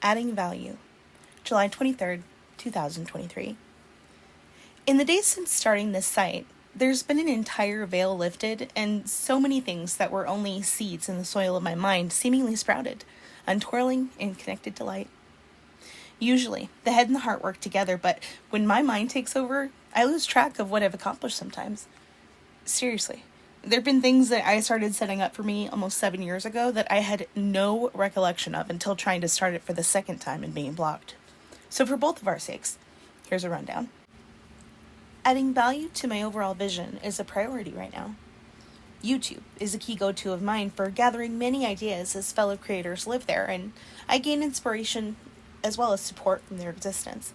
Adding Value, July 23rd, 2023. In the days since starting this site, there's been an entire veil lifted, and so many things that were only seeds in the soil of my mind seemingly sprouted, untwirling in connected delight. Usually, the head and the heart work together, but when my mind takes over, I lose track of what I've accomplished sometimes. Seriously, there have been things that I started setting up for me almost 7 years ago that I had no recollection of until trying to start it for the second time and being blocked. So for both of our sakes, here's a rundown. Adding value to my overall vision is a priority right now. YouTube is a key go-to of mine for gathering many ideas as fellow creators live there, and I gain inspiration as well as support from their existence.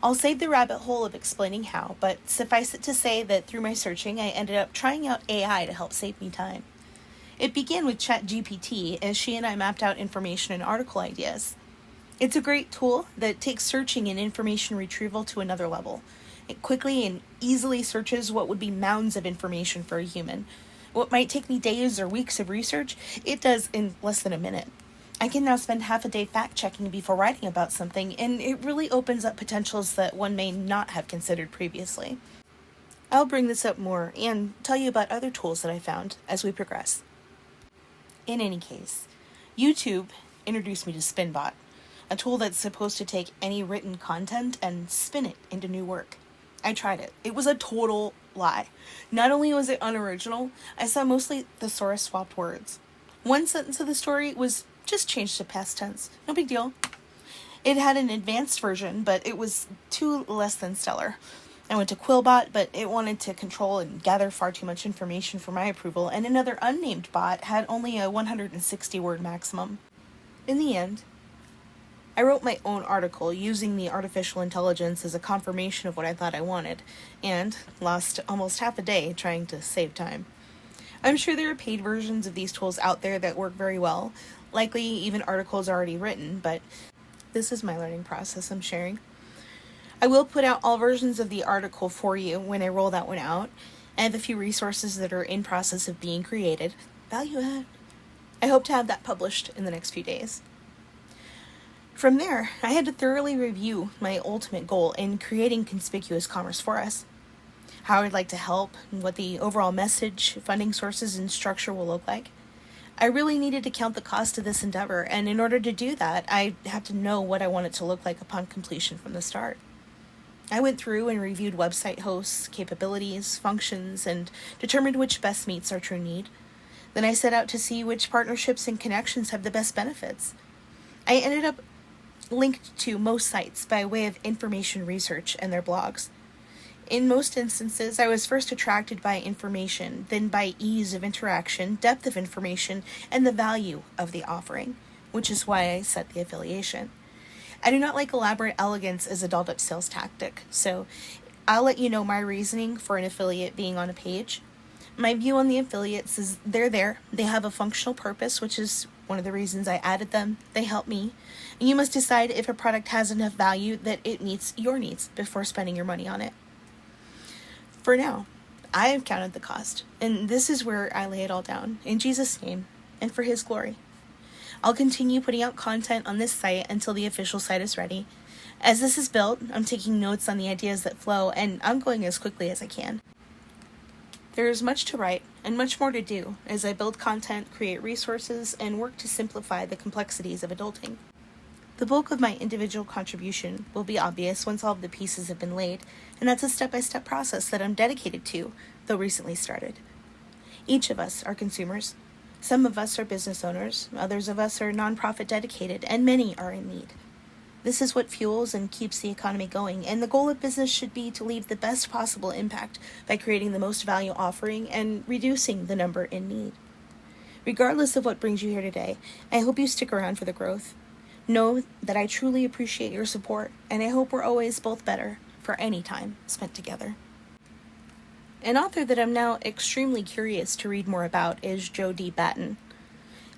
I'll save the rabbit hole of explaining how, but suffice it to say that through my searching, I ended up trying out AI to help save me time. It began with ChatGPT as she and I mapped out information and article ideas. It's a great tool that takes searching and information retrieval to another level. It quickly and easily searches what would be mounds of information for a human. What might take me days or weeks of research, it does in less than a minute. I can now spend half a day fact-checking before writing about something, and it really opens up potentials that one may not have considered previously. I'll bring this up more and tell you about other tools that I found as we progress. In any case, YouTube introduced me to Spinbot, a tool that's supposed to take any written content and spin it into new work. I tried it. It was a total lie. Not only was it unoriginal, I saw mostly thesaurus swapped words. One sentence of the story was just changed to past tense. No big deal. It had an advanced version, but it was too less than stellar. I went to Quillbot, but it wanted to control and gather far too much information for my approval, and another unnamed bot had only a 160-word maximum. In the end, I wrote my own article using the artificial intelligence as a confirmation of what I thought I wanted, and lost almost half a day trying to save time. I'm sure there are paid versions of these tools out there that work very well, likely even articles already written, but this is my learning process I'm sharing. I will put out all versions of the article for you when I roll that one out. I have a few resources that are in process of being created. Value add. I hope to have that published in the next few days. From there, I had to thoroughly review my ultimate goal in creating conspicuous commerce for us. How I'd like to help, and what the overall message, funding sources, and structure will look like. I really needed to count the cost of this endeavor, and in order to do that, I had to know what I want it to look like upon completion from the start. I went through and reviewed website hosts, capabilities, functions, and determined which best meets our true need. Then I set out to see which partnerships and connections have the best benefits. I ended up linked to most sites by way of information research and their blogs. In most instances, I was first attracted by information, then by ease of interaction, depth of information, and the value of the offering, which is why I set the affiliation. I do not like elaborate elegance as a dolled-up sales tactic, so I'll let you know my reasoning for an affiliate being on a page. My view on the affiliates is they're there, they have a functional purpose, which is one of the reasons I added them, they help me, and you must decide if a product has enough value that it meets your needs before spending your money on it. For now, I have counted the cost, and this is where I lay it all down, in Jesus' name, and for His glory. I'll continue putting out content on this site until the official site is ready. As this is built, I'm taking notes on the ideas that flow, and I'm going as quickly as I can. There is much to write, and much more to do, as I build content, create resources, and work to simplify the complexities of adulting. The bulk of my individual contribution will be obvious once all of the pieces have been laid, and that's a step-by-step process that I'm dedicated to, though recently started. Each of us are consumers. Some of us are business owners, others of us are nonprofit dedicated, and many are in need. This is what fuels and keeps the economy going, and the goal of business should be to leave the best possible impact by creating the most value offering and reducing the number in need. Regardless of what brings you here today, I hope you stick around for the growth. Know that I truly appreciate your support, and I hope we're always both better for any time spent together. An author that I'm now extremely curious to read more about is Joe D. Batten.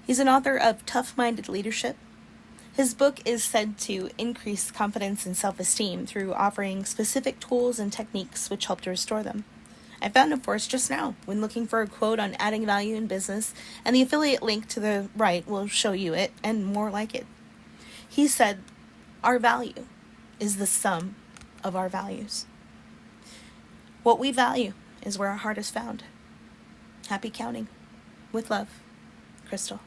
He's an author of Tough-Minded Leadership. His book is said to increase confidence and self-esteem through offering specific tools and techniques which help to restore them. I found it for us just now when looking for a quote on adding value in business, and the affiliate link to the right will show you it and more like it. He said, our value is the sum of our values. What we value is where our heart is found. Happy counting. With love, Crystal.